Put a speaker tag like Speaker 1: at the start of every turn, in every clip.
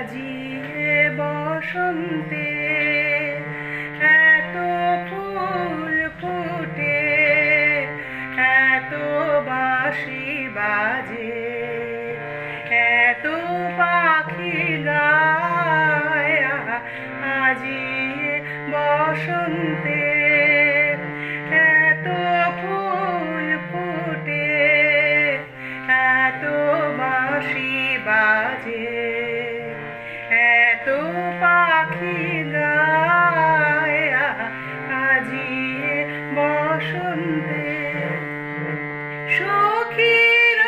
Speaker 1: আজিয়ে বসন্তে এত ফুল ফুটে, এত বাঁশি বাজে, এত পাখি গায় আজিয়ে বসন্তে, এত ফুল ফুটে, এত বাঁশি বাজে, এত পাখি গায় আজিয়ে বসন্তে। সখীর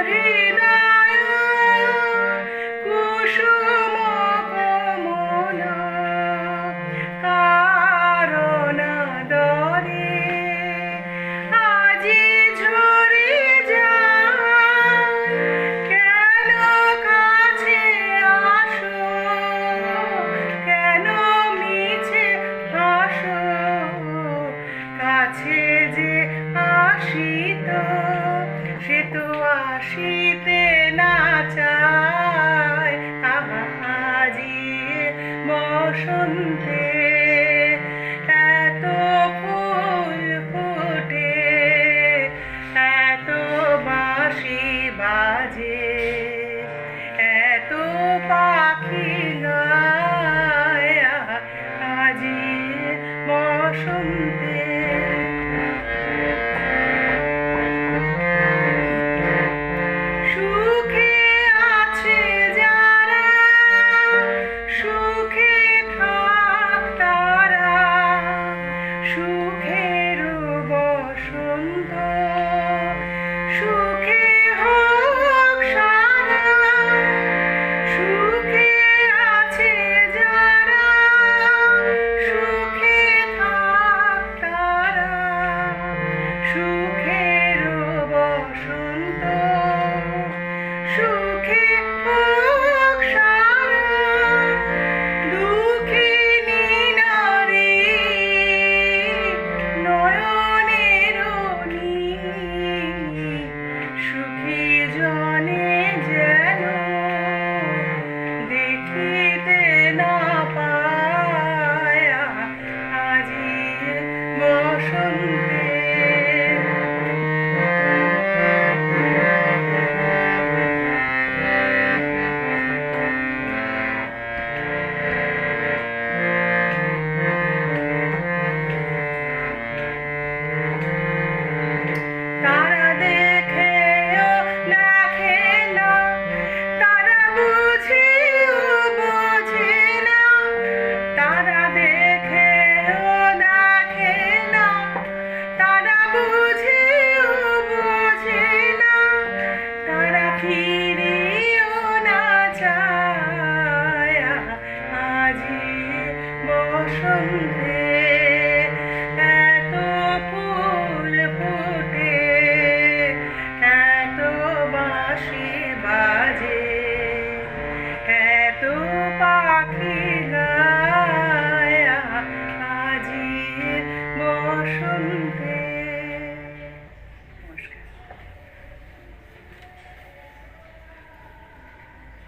Speaker 1: হৃদয় কুসুম কমলা, কারণ দরে আজি ঝরে যায়। কেন কাছে আসো, কেন মিছে হাসো, কাছে যে আসিত সে তো আসিতে না চায়।